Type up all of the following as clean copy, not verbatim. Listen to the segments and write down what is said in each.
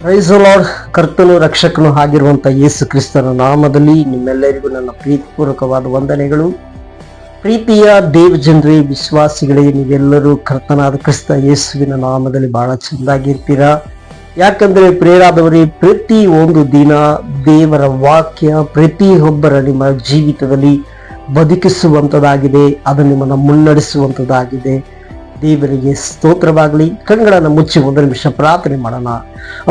Price the lord. ಕರ್ತನು ರಕ್ಷಕನು ಆಗಿರುವಂತ ಯೇಸು ಕ್ರಿಸ್ತನ ನಾಮದಲ್ಲಿ ನಿಮ್ಮೆಲ್ಲರಿಗೂ ನನ್ನ ಪ್ರೀತಿಪೂರ್ವಕವಾದ ವಂದನೆಗಳು. ಪ್ರೀತಿಯ ದೇವಜನರೇ, ವಿಶ್ವಾಸಿಗಳೇ, ನೀವೆಲ್ಲರೂ ಕರ್ತನಾದ ಕ್ರಿಸ್ತ ಯೇಸುವಿನ ನಾಮದಲ್ಲಿ ಬಹಳ ಚೆಂದಾಗಿರ್ತೀರಾ. ಯಾಕಂದ್ರೆ ಪ್ರಿಯರಾದವರೇ, ಪ್ರತಿ ಒಂದು ದಿನ ದೇವರ ವಾಕ್ಯ ಪ್ರತಿಯೊಬ್ಬರ ನಿಮ್ಮ ಜೀವಿತದಲ್ಲಿ ಬದುಕಿಸುವಂಥದ್ದಾಗಿದೆ, ಅದು ನಿಮ್ಮನ್ನು ಮುನ್ನಡೆಸುವಂಥದ್ದಾಗಿದೆ. ದೇವರಿಗೆ ಸ್ತೋತ್ರವಾಗಲಿ. ಕಣ್ಗಳನ್ನು ಮುಚ್ಚಿ ಒಂದು ನಿಮಿಷ ಪ್ರಾರ್ಥನೆ ಮಾಡೋಣ.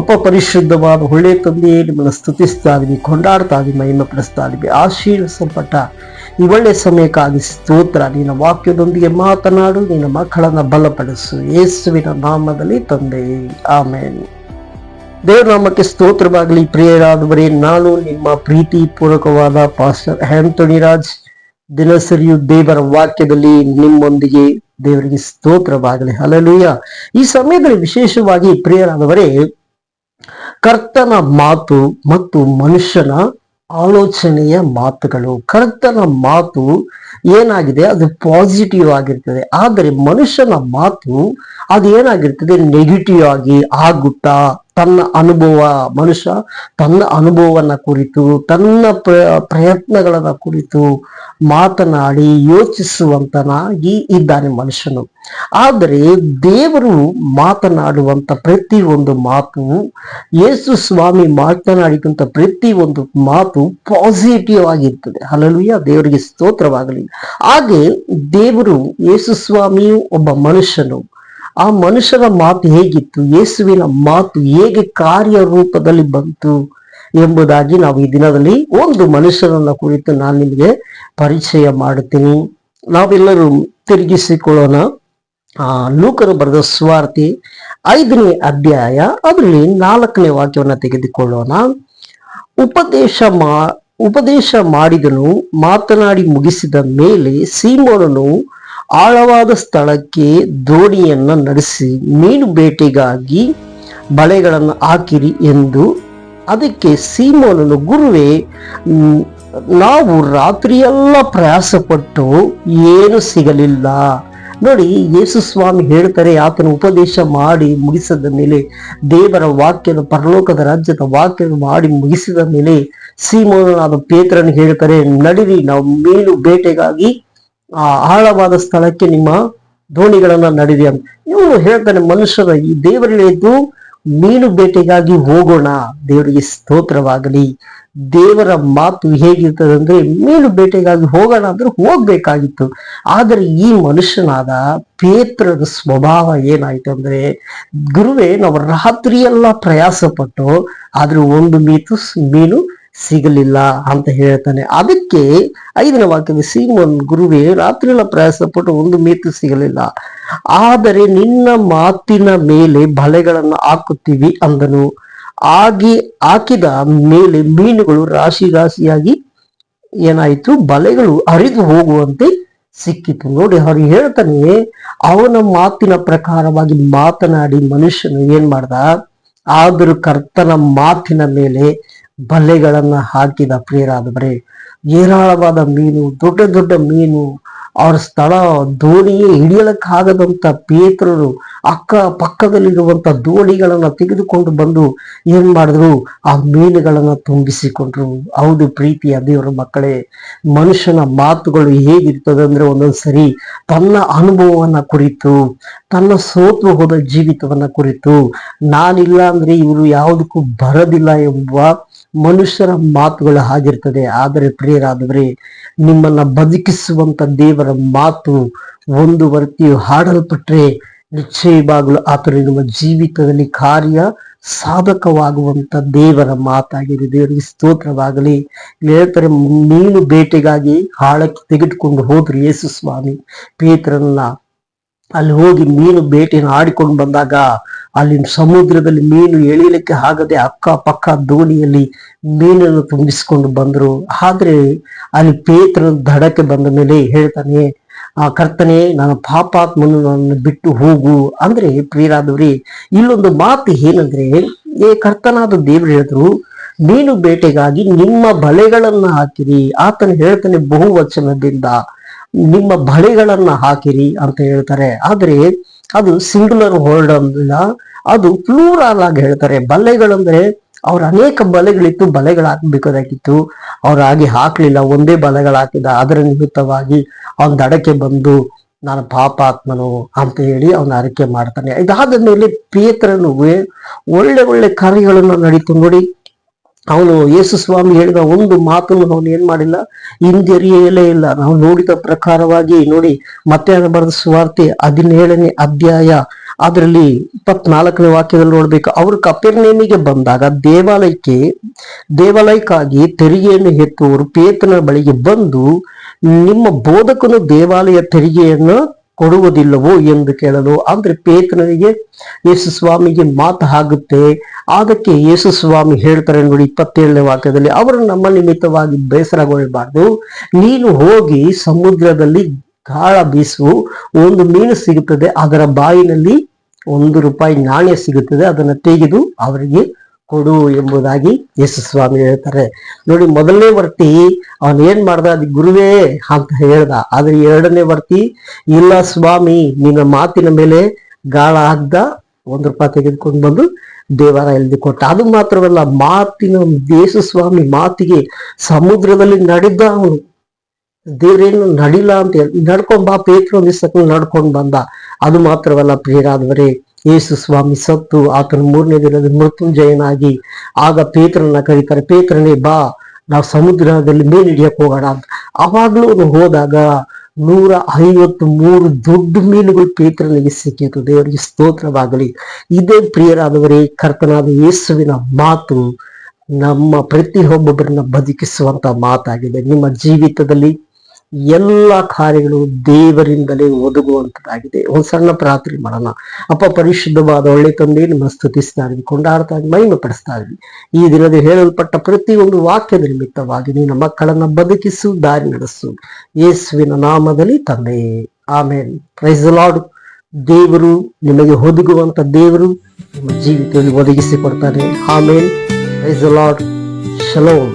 ಅಪ್ಪ ಪರಿಶುದ್ಧವಾದ ಒಳ್ಳೆ ತಂದೆಯೇ, ನಿಮ್ಮನ್ನು ಸ್ತುತಿಸ್ತಾ ಇದೀವಿ, ಕೊಂಡಾಡ್ತಾ ಇದೀವಿ, ಮಹಿಮೆ ಪಡಿಸ್ತಾ ಇದೀವಿ. ಆಶೀರ್ವಿಸಲ್ಪಟ್ಟ ಈ ಒಳ್ಳೆ ಸಮಯಕ್ಕಾಗಿ ಸ್ತೋತ್ರ. ನಿನ್ನ ವಾಕ್ಯದೊಂದಿಗೆ ಮಾತನಾಡು, ನಿನ್ನ ಮಕ್ಕಳನ್ನ ಬಲಪಡಿಸು, ಯೇಸುವಿನ ನಾಮದಲ್ಲಿ ತಂದೆ, ಆಮೇನ್. ದೇವರ ನಾಮಕ್ಕೆ ಸ್ತೋತ್ರವಾಗಲಿ. ಪ್ರಿಯರಾದವರೇ, ನಾನು ನಿಮ್ಮ ಪ್ರೀತಿ ಪೂರ್ವಕವಾದ ಪಾಸ್ಟರ್ ಆಂಟೋನಿ ರಾಜ್. ದಿನಸರಿಯು ದೇವರ ವಾಕ್ಯದಲ್ಲಿ ನಿಮ್ಮೊಂದಿಗೆ. ದೇವರಿಗೆ ಸ್ತೋತ್ರವಾಗಲಿ. ಹಲ್ಲೆಲೂಯಾ. ಈ ಸಮಯದಲ್ಲಿ ವಿಶೇಷವಾಗಿ ಪ್ರಿಯರಾದವರೇ, ಕರ್ತನ ಮಾತು ಮತ್ತು ಮನುಷ್ಯನ ಆಲೋಚನೆಯ ಮಾತುಗಳು. ಕರ್ತನ ಮಾತು ಏನಾಗಿದೆ, ಅದು ಪಾಸಿಟಿವ್ ಆಗಿರ್ತದೆ. ಆದರೆ ಮನುಷ್ಯನ ಮಾತು ಅದು ಏನಾಗಿರ್ತದೆ, ನೆಗೆಟಿವ್ ಆಗಿ ಆಗುತ್ತಾ ತನ್ನ ಅನುಭವ, ಮನುಷ್ಯ ತನ್ನ ಅನುಭವವನ್ನ ಕುರಿತು, ತನ್ನ ಪ್ರಯತ್ನಗಳನ್ನ ಕುರಿತು ಮಾತನಾಡಿ ಯೋಚಿಸುವಂತನಾಗಿ ಇದ್ದಾನೆ ಮನುಷ್ಯನು. ಆದರೆ ದೇವರು ಮಾತನಾಡುವಂತ ಪ್ರತಿ ಒಂದು ಮಾತು, ಯೇಸು ಸ್ವಾಮಿ ಮಾತನಾಡಿದಂತ ಪ್ರತಿ ಒಂದು ಮಾತು ಪಾಸಿಟಿವ್ ಆಗಿರ್ತದೆ. ಹಲ್ಲೆಲೂಯಾ. ದೇವರಿಗೆ ಸ್ತೋತ್ರವಾಗಲಿ. ಹಾಗೆ ದೇವರು, ಯೇಸು ಸ್ವಾಮಿಯು ಒಬ್ಬ ಮನುಷ್ಯನು. ಆ ಮನುಷ್ಯನ ಮಾತು ಹೇಗಿತ್ತು, ಯೇಸುವಿನ ಮಾತು ಹೇಗೆ ಕಾರ್ಯರೂಪದಲ್ಲಿ ಬಂತು ಎಂಬುದಾಗಿ ನಾವು ಈ ದಿನದಲ್ಲಿ ಒಂದು ಮನುಷ್ಯನನ್ನ ಕುರಿತು ನಾನು ನಿಮಗೆ ಪರಿಚಯ ಮಾಡುತ್ತೀನಿ. ನಾವೆಲ್ಲರೂ ತಿರುಗಿಸಿಕೊಳ್ಳೋಣ. ಲೂಕನು ಬರೆದ ಸುವಾರ್ತೆ 5ನೇ ಅಧ್ಯಾಯ, ಅದರಲ್ಲಿ 4ನೇ ವಾಕ್ಯವನ್ನು ತೆಗೆದುಕೊಳ್ಳೋಣ. ಉಪದೇಶ ಮಾಡಿದನು. ಮಾತನಾಡಿ ಮುಗಿಸಿದ ಮೇಲೆ ಸೀಮೋನನು ಆಳವಾದ ಸ್ಥಳಕ್ಕೆ ದೋಣಿಯನ್ನ ನಡೆಸಿ ಮೀನು ಬೇಟೆಗಾಗಿ ಬಲೆಗಳನ್ನು ಹಾಕಿರಿ ಎಂದು. ಅದಕ್ಕೆ ಸೀಮೋನನು, ಗುರುವೇ, ನಾವು ರಾತ್ರಿಯೆಲ್ಲ ಪ್ರಯಾಸಪಟ್ಟು ಏನು ಸಿಗಲಿಲ್ಲ. ನೋಡಿ, ಯೇಸು ಸ್ವಾಮಿ ಹೇಳ್ತಾರೆ, ಆತನ ಉಪದೇಶ ಮಾಡಿ ಮುಗಿಸಿದ ಮೇಲೆ, ದೇವರ ವಾಕ್ಯದ, ಪರಲೋಕದ ರಾಜ್ಯದ ವಾಕ್ಯ ಮಾಡಿ ಮುಗಿಸಿದ ಮೇಲೆ ಸೀಮೋನನಾದ ಪೇತ್ರನು ಹೇಳ್ತಾರೆ, ನಡಿರಿ, ನಾವು ಮೀನು ಬೇಟೆಗಾಗಿ ಆಳವಾದ ಸ್ಥಳಕ್ಕೆ ನಿಮ್ಮ ದೋಣಿಗಳನ್ನ ನಡಿರಿ ಅಂತ. ಇವನು ಹೇಳ್ತಾನೆ, ಮನುಷ್ಯರ ಈ ದೇವರಿದ್ದು ಮೀನು ಬೇಟೆಗಾಗಿ ಹೋಗೋಣ. ದೇವರಿಗೆ ಸ್ತೋತ್ರವಾಗಲಿ. ದೇವರ ಮಾತು ಹೇಗಿರ್ತದೆ ಅಂದ್ರೆ, ಮೀನು ಬೇಟೆಗಾಗಿ ಹೋಗೋಣ ಅಂದ್ರೆ ಹೋಗ್ಬೇಕಾಗಿತ್ತು. ಆದರೆ ಈ ಮನುಷ್ಯನಾದ ಪೇತ್ರನ ಸ್ವಭಾವ ಏನಾಯ್ತು ಅಂದ್ರೆ, ಗುರುವೇ, ನಾವು ರಾತ್ರಿಯೆಲ್ಲ ಪ್ರಯಾಸ ಪಟ್ಟು ಆದ್ರೂ ಒಂದು ಮೀನು ಸಿಗಲಿಲ್ಲ ಅಂತ ಹೇಳ್ತಾನೆ. ಅದಕ್ಕೆ 5ನೇ ವಾಕ್ಯದ, ಸೀಮೋನ್, ಗುರುವೇ, ರಾತ್ರಿ ಎಲ್ಲ ಪ್ರಯಾಸ ಪಟ್ಟು ಒಂದು ಮೀನು ಸಿಗಲಿಲ್ಲ, ಆದರೆ ನಿನ್ನ ಮಾತಿನ ಮೇಲೆ ಬಲೆಗಳನ್ನು ಹಾಕುತ್ತೀವಿ ಅಂದನು. ಹಾಕಿದ ಮೇಲೆ ಮೀನುಗಳು ರಾಶಿ ರಾಶಿಯಾಗಿ ಏನಾಯ್ತು, ಬಲೆಗಳು ಹರಿದು ಹೋಗುವಂತೆ ಸಿಕ್ಕಿತು. ನೋಡಿ, ಅವ್ರು ಹೇಳ್ತಾನೆ, ಅವನ ಮಾತಿನ ಪ್ರಕಾರವಾಗಿ ಮಾತನಾಡಿ ಮನುಷ್ಯನು ಏನ್ ಮಾಡ್ದ, ಆದರೂ ಕರ್ತನ ಮಾತಿನ ಮೇಲೆ ಬಲೆಗಳನ್ನ ಹಾಕಿದ. ಪ್ರಿಯರಾದವರೇ, ಏರಾಳವಾದ ಮೀನು, ದೊಡ್ಡ ದೊಡ್ಡ ಮೀನು, ಅವ್ರ ಸ್ಥಳ ದೋಣಿಯೇ ಹಿಡಿಯಲಕ್ಕಾಗದಂತ ಪೇತ್ರರು ಅಕ್ಕ ಪಕ್ಕದಲ್ಲಿರುವಂತ ದೋಣಿಗಳನ್ನ ತೆಗೆದುಕೊಂಡು ಬಂದು ಏನ್ ಮಾಡಿದ್ರು, ಆ ಮೀನುಗಳನ್ನ ತುಂಬಿಸಿಕೊಂಡ್ರು. ಹೌದು ಪ್ರೀತಿಯ ದೇವರ ಮಕ್ಕಳೇ, ಮನುಷ್ಯನ ಮಾತುಗಳು ಹೇಗಿರ್ತದೆ ಅಂದ್ರೆ, ಒಂದೊಂದ್ಸರಿ ತನ್ನ ಅನುಭವವನ್ನ ಕುರಿತು, ತನ್ನ ಸೋತು ಹೋದ ಜೀವಿತವನ್ನ ಕುರಿತು, ನಾನಿಲ್ಲ ಅಂದ್ರೆ ಇವರು ಯಾವುದಕ್ಕೂ ಬರೋದಿಲ್ಲ ಎಂಬ ಮನುಷ್ಯರ ಮಾತುಗಳು ಆಗಿರ್ತದೆ. ಆದರೆ ಪ್ರಿಯರಾದವರೇ, ನಿಮ್ಮನ್ನ ಬದುಕಿಸುವಂತ ದೇವರ ಮಾತು ಒಂದು ವರ್ತಿಯು ಹಾಡಲ್ಪಟ್ರೆ ನಿಶ್ಚಯವಾಗಲು ಆತನು ನಿಮ್ಮ ಜೀವಿತದಲ್ಲಿ ಕಾರ್ಯ ಸಾಧಕವಾಗುವಂತ ದೇವರ ಮಾತಾಗಿದೆ. ದೇವರಿಗೆ ಸ್ತೋತ್ರವಾಗಲಿ. ಹೇಳ್ತಾರೆ, ಮೀನು ಬೇಟೆಗಾಗಿ ಆಳಕ್ಕೆ ತೆಗೆದುಕೊಂಡು ಹೋದ್ರು ಯೇಸು ಸ್ವಾಮಿ ಪೇತ್ರನನ್ನ. ಅಲ್ಲಿ ಹೋಗಿ ಮೀನು ಬೇಟೆಯನ್ನು ಆಡಿಕೊಂಡು ಬಂದಾಗ ಅಲ್ಲಿ ಸಮುದ್ರದಲ್ಲಿ ಮೀನು ಎಳಿಲಿಕ್ಕೆ ಆಗದೆ ಅಕ್ಕ ಪಕ್ಕ ದೋಣಿಯಲ್ಲಿ ಮೀನನ್ನು ತುಂಬಿಸಿಕೊಂಡು ಬಂದ್ರು. ಆದ್ರೆ ಅಲ್ಲಿ ಪೇತ್ರನ ದಡಕ್ಕೆ ಬಂದ ಮೇಲೆ ಹೇಳ್ತಾನೆ, ಕರ್ತನೆ, ನನ್ನ ಪಾಪಾತ್ಮನು ನನ್ನ ಬಿಟ್ಟು ಹೋಗು ಅಂದ್ರೆ. ಪ್ರಿಯರಾದವ್ರಿ, ಇಲ್ಲೊಂದು ಮಾತು ಏನಂದ್ರೆ, ಕರ್ತನಾದ ದೇವರು ಹೇಳಿದ್ರು, ಮೀನು ಬೇಟೆಗಾಗಿ ನಿಮ್ಮ ಬಲೆಗಳನ್ನ ಹಾಕಿರಿ. ಆತನು ಹೇಳ್ತಾನೆ ಬಹುವಚನದಿಂದ, ನಿಮ್ಮ ಬಲೆಗಳನ್ನ ಹಾಕಿರಿ ಅಂತ ಹೇಳ್ತಾರೆ. ಆದ್ರೆ ಅದು ಸಿಂಗುಲರ್ ವರ್ಡ್ ಅಲ್ಲ, ಅದು ಪ್ಲೂರಲ್ ಆಗಿ ಹೇಳ್ತಾರೆ. ಬಲೆಗಳಂದ್ರೆ ಅವ್ರ ಅನೇಕ ಬಲೆಗಳಿತ್ತು, ಬಲೆಗಳು ಹಾಕ್ಬೇಕಾಗಿತ್ತು, ಅವ್ರು ಹಾಗೆ ಹಾಕ್ಲಿಲ್ಲ, ಒಂದೇ ಬಲೆಗಳು ಹಾಕಿದ. ಅದರ ನಿಮಿತ್ತವಾಗಿ ಅವನ ದಡಕ್ಕೆ ಬಂದು ನಾನು ಪಾಪಾತ್ಮನು ಅಂತ ಹೇಳಿ ಅವನ ಅರಿಕೆ ಮಾಡ್ತಾನೆ. ಇದಾದ ಮೇಲೆ ಪೇತ್ರನು ಒಳ್ಳೆ ಒಳ್ಳೆ ಕಾರ್ಯಗಳನ್ನು ನಡೀತು ನೋಡಿ. ಅವನು ಯೇಸು ಸ್ವಾಮಿ ಹೇಳಿದ ಒಂದು ಮಾತನ್ನು ಅವನು ಏನ್ ಮಾಡಿಲ್ಲ, ಹಿಂಜರಿಯಲೇ ಇಲ್ಲ. ನಾವು ನೋಡಿದ ಪ್ರಕಾರವಾಗಿ ನೋಡಿ, ಮತ್ತೆ ಬರೆದ ಸುವಾರ್ತೆ 17ನೇ ಅಧ್ಯಾಯ ಅದರಲ್ಲಿ 24ನೇ ವಾಕ್ಯದಲ್ಲಿ ನೋಡ್ಬೇಕು. ಅವರು ಕಪೆರ್ನೌಮಿಗೆ ಬಂದಾಗ ದೇವಾಲಯಕ್ಕಾಗಿ ತೆರಿಗೆಯನ್ನು ಎತ್ತುವವರು ಪೇತ್ರನ ಬಳಿಗೆ ಬಂದು, ನಿಮ್ಮ ಬೋಧಕನು ದೇವಾಲಯ ತೆರಿಗೆಯನ್ನು ಕೊಡುವುದಿಲ್ಲವೋ ಎಂದು ಕೇಳಲು. ಅಂದ್ರೆ ಪೇತ್ರನಿಗೆ ಯೇಸು ಸ್ವಾಮಿಗೆ ಮಾತು ಆಗುತ್ತೆ. ಅದಕ್ಕೆ ಯೇಸು ಸ್ವಾಮಿ ಹೇಳ್ತಾರೆ ನೋಡಿ 27ನೇ ವಾಕ್ಯದಲ್ಲಿ, ಅವರು ನಮ್ಮ ನಿಮಿತ್ತವಾಗಿ ಬೇಸರಗೊಳ್ಳಬಾರ್ದು, ನೀನು ಹೋಗಿ ಸಮುದ್ರದಲ್ಲಿ ಗಾಳ ಬೀಸು, ಒಂದು ಮೀನು ಸಿಗುತ್ತದೆ, ಅದರ ಬಾಯಿನಲ್ಲಿ 1 ರೂಪಾಯಿ ನಾಣ್ಯ ಸಿಗುತ್ತದೆ, ಅದನ್ನು ತೆಗೆದು ಅವರಿಗೆ ಕೊಡು ಎಂಬುದಾಗಿ ಯೇಸು ಸ್ವಾಮಿ ಹೇಳ್ತಾರೆ ನೋಡಿ. ಮೊದಲನೇ ವರ್ತಿ ಅವನ್ ಏನ್ ಮಾಡ್ದ, ಅದು ಗುರುವೇ ಅಂತ ಹೇಳ್ದ. ಆದ್ರೆ 2ನೇ ವರ್ತಿ, ಇಲ್ಲ ಸ್ವಾಮಿ, ನಿನ್ನ ಮಾತಿನ ಮೇಲೆ ಗಾಳ ಹಾಕ್ದ, 1 ರೂಪಾಯಿ ತೆಗೆದುಕೊಂಡು ಬಂದು ದೇವಾಲಯದಲ್ಲಿ ಕೊಟ್ಟ. ಅದು ಮಾತ್ರವಲ್ಲ, ಯೇಸು ಸ್ವಾಮಿ ಮಾತಿಗೆ ಸಮುದ್ರದಲ್ಲಿ ನಡೆದ ಅವನು. ದೇವ್ರೇನು ನಡಿಲ್ಲ ಅಂತ ನಡ್ಕೊಂಡ್ ಬಾ ಪೇತ್ರ ಒಂದಿವ್ಸಕ್ಕೆ ನಡ್ಕೊಂಡ್ ಬಂದ. ಅದು ಮಾತ್ರವಲ್ಲ ಪ್ರಿಯರಾದವರೇ, ಯೇಸು ಸ್ವಾಮಿ ಸತ್ತು ಆತನ 3ನೇ ದಿನದ ಮೃತ್ಯುಂಜಯನಾಗಿ ಆಗ ಪೇತ್ರನ ಕರೀತಾರೆ, ಪೇತ್ರನೇ ಬಾ, ನಾವು ಸಮುದ್ರದಲ್ಲಿ ಮೀನು ಹಿಡಿಯಕ್ ಹೋಗೋಣ ಅಂತ. ಅವಾಗ್ಲೂ ಹೋದಾಗ 153 ದೊಡ್ಡ ಮೀನುಗಳು ಪೇತ್ರನಿಗೆ ಸಿಕ್ಕಿತು. ದೇವರಿಗೆ ಸ್ತೋತ್ರವಾಗಲಿ. ಇದೇ ಪ್ರಿಯರಾದವರೇ, ಕರ್ತನಾದ ಯೇಸುವಿನ ಮಾತು ನಮ್ಮ ಪ್ರತಿಯೊಬ್ಬೊಬ್ಬರನ್ನ ಬದುಕಿಸುವಂತ ಮಾತಾಗಿದೆ. ನಿಮ್ಮ ಜೀವಿತದಲ್ಲಿ ಎಲ್ಲ ಕಾರ್ಯಗಳು ದೇವರಿಂದಲೇ ಒದಗುವಂತದ್ದಾಗಿದೆ. ಒಂದು ಸಣ್ಣ ಪ್ರಾರ್ಥನೆ ಮಾಡೋಣ. ಅಪ್ಪ, ಪರಿಶುದ್ಧವಾದ ಒಳ್ಳೆ ತಂದೆ, ನಿಮ್ಮ ಸ್ತುತಿಸ್ತಾ ಇದ್ವಿ, ಕೊಂಡಾಡ್ತಾ ಇದ್ವಿ, ಮಹಿಮೆ ಪಡಿಸ್ತಾ ಇದ್ವಿ. ಈ ದಿನದ ಹೇಳಲ್ಪಟ್ಟ ಪ್ರತಿಯೊಂದು ವಾಕ್ಯದ ನಿಮಿತ್ತವಾಗಿ ನಿನ್ನ ಮಕ್ಕಳನ್ನ ಬದುಕಿಸು, ದಾರಿ ನಡೆಸು, ಯೇಸುವಿನ ನಾಮದಲ್ಲಿ ತಂದೆ, ಆಮೇನ್. Praise the lord. ದೇವರು ನಿಮಗೆ ಒದಗುವಂತ ದೇವರು ನಿಮ್ಮ ಜೀವಿತದಲ್ಲಿ ಒದಗಿಸಿ ಕೊಡ್ತಾನೆ. Amen. Praise the Lord. Shalom.